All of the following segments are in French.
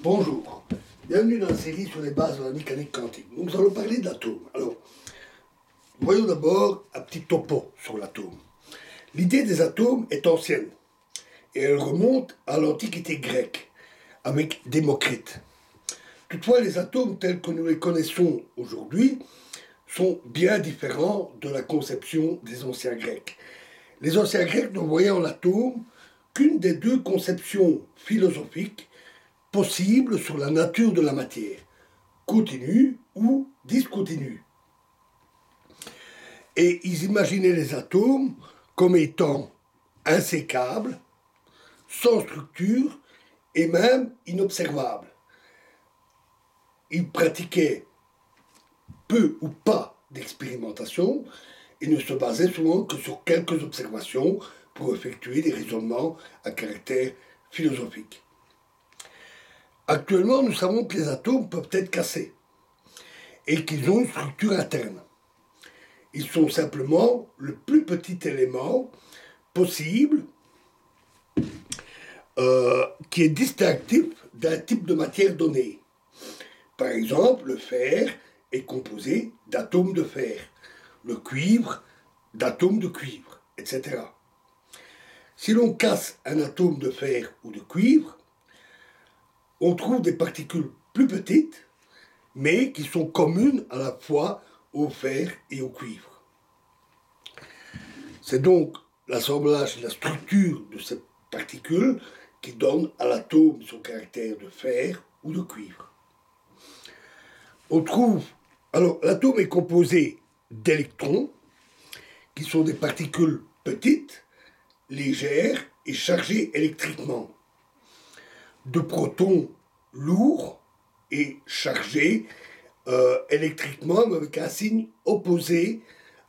Bonjour, bienvenue dans la série sur les bases de la mécanique quantique. Nous allons parler d'atomes. Alors, voyons d'abord un petit topo sur l'atome. L'idée des atomes est ancienne et elle remonte à l'Antiquité grecque avec Démocrite. Toutefois, les atomes tels que nous les connaissons aujourd'hui sont bien différents de la conception des anciens Grecs. Les anciens Grecs ne voyaient en l'atome qu'une des deux conceptions philosophiques possibles sur la nature de la matière, continue ou discontinue. Et ils imaginaient les atomes comme étant insécables, sans structure et même inobservables. Ils pratiquaient peu ou pas d'expérimentation et ne se basaient souvent que sur quelques observations pour effectuer des raisonnements à caractère philosophique. Actuellement, nous savons que les atomes peuvent être cassés et qu'ils ont une structure interne. Ils sont simplement le plus petit élément possible qui est distinctif d'un type de matière donnée. Par exemple, le fer est composé d'atomes de fer, le cuivre d'atomes de cuivre, etc. Si l'on casse un atome de fer ou de cuivre, on trouve des particules plus petites, mais qui sont communes à la fois au fer et au cuivre. C'est donc l'assemblage et la structure de ces particules qui donnent à l'atome son caractère de fer ou de cuivre. On trouve, alors l'atome est composé d'électrons, qui sont des particules petites, légères et chargées électriquement, de protons lourds et chargés électriquement, mais avec un signe opposé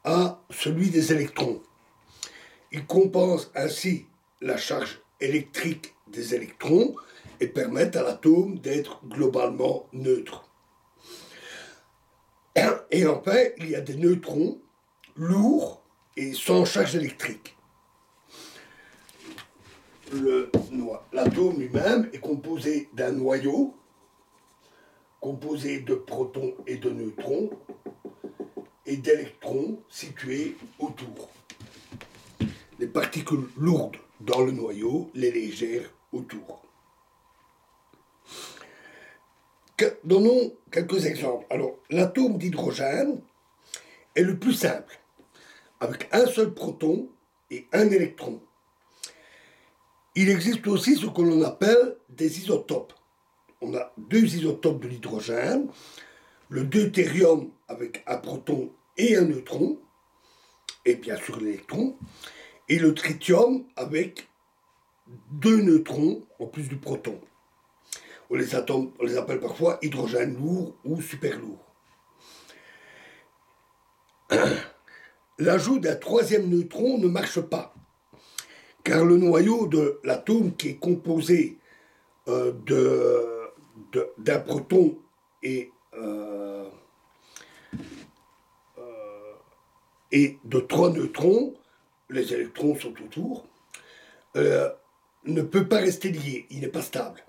à celui des électrons. Ils compensent ainsi la charge électrique des électrons et permettent à l'atome d'être globalement neutre. Et enfin, il y a des neutrons lourds et sans charge électrique. L'atome lui-même est composé d'un noyau, composé de protons et de neutrons, et d'électrons situés autour. Les particules lourdes dans le noyau, les légères autour. Donnons quelques exemples. Alors, l'atome d'hydrogène est le plus simple, avec un seul proton et un électron. Il existe aussi ce que l'on appelle des isotopes. On a deux isotopes de l'hydrogène, le deutérium avec un proton et un neutron, et bien sûr l'électron, et le tritium avec deux neutrons en plus du proton. On les appelle parfois hydrogène lourd ou super lourd. L'ajout d'un troisième neutron ne marche pas, car le noyau de l'atome qui est composé d'un proton et de trois neutrons, les électrons sont autour, ne peut pas rester lié, il n'est pas stable.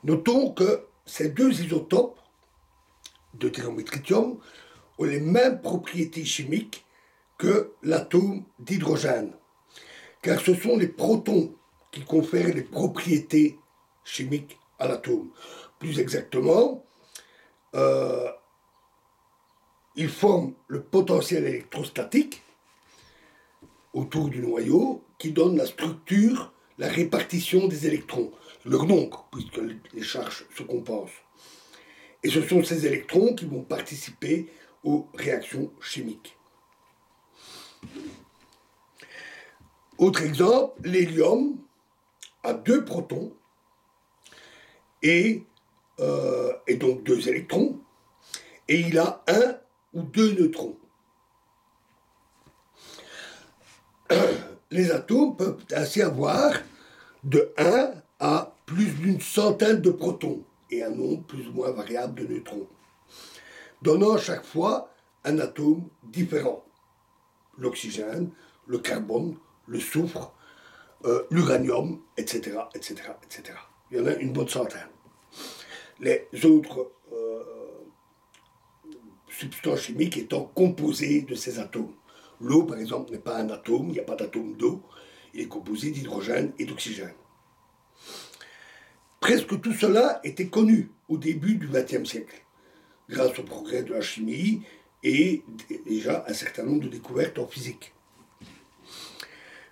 Notons que ces deux isotopes, deutérium et tritium, ont les mêmes propriétés chimiques que l'atome d'hydrogène, car ce sont les protons qui confèrent les propriétés chimiques à l'atome. Plus exactement, ils forment le potentiel électrostatique autour du noyau qui donne la structure, la répartition des électrons, leur nombre, puisque les charges se compensent. Et ce sont ces électrons qui vont participer aux réactions chimiques. Autre exemple, l'hélium a deux protons et donc deux électrons, et il a un ou deux neutrons. Les atomes peuvent ainsi avoir de 1 à plus d'une centaine de protons et un nombre plus ou moins variable de neutrons, donnant chaque fois un atome différent. L'oxygène, le carbone, le soufre, l'uranium, etc., etc., etc. Il y en a une bonne centaine. Les autres substances chimiques étant composées de ces atomes. L'eau, par exemple, n'est pas un atome, il n'y a pas d'atome d'eau, il est composé d'hydrogène et d'oxygène. Presque tout cela était connu au début du XXe siècle, grâce au progrès de la chimie et déjà un certain nombre de découvertes en physique.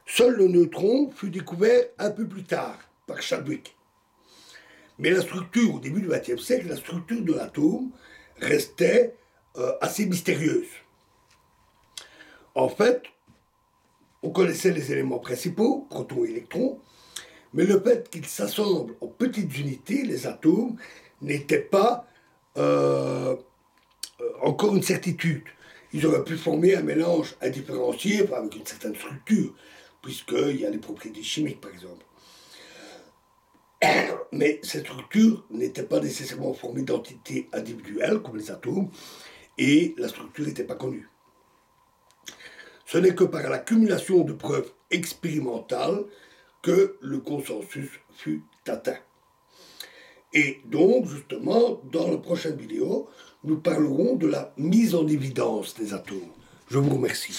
Seul le neutron fut découvert un peu plus tard par Chadwick. Mais la structure, au début du XXe siècle, la structure de l'atome restait assez mystérieuse. En fait, on connaissait les éléments principaux, protons et électrons, mais le fait qu'ils s'assemblent en petites unités, les atomes, n'était pas encore une certitude. Ils auraient pu former un mélange indifférencié, enfin, avec une certaine structure, puisqu'il y a les propriétés chimiques, par exemple. Mais cette structure n'était pas nécessairement formée d'entités individuelles, comme les atomes, et la structure n'était pas connue. Ce n'est que par l'accumulation de preuves expérimentales que le consensus fut atteint. Et donc, justement, dans la prochaine vidéo, nous parlerons de la mise en évidence des atomes. Je vous remercie.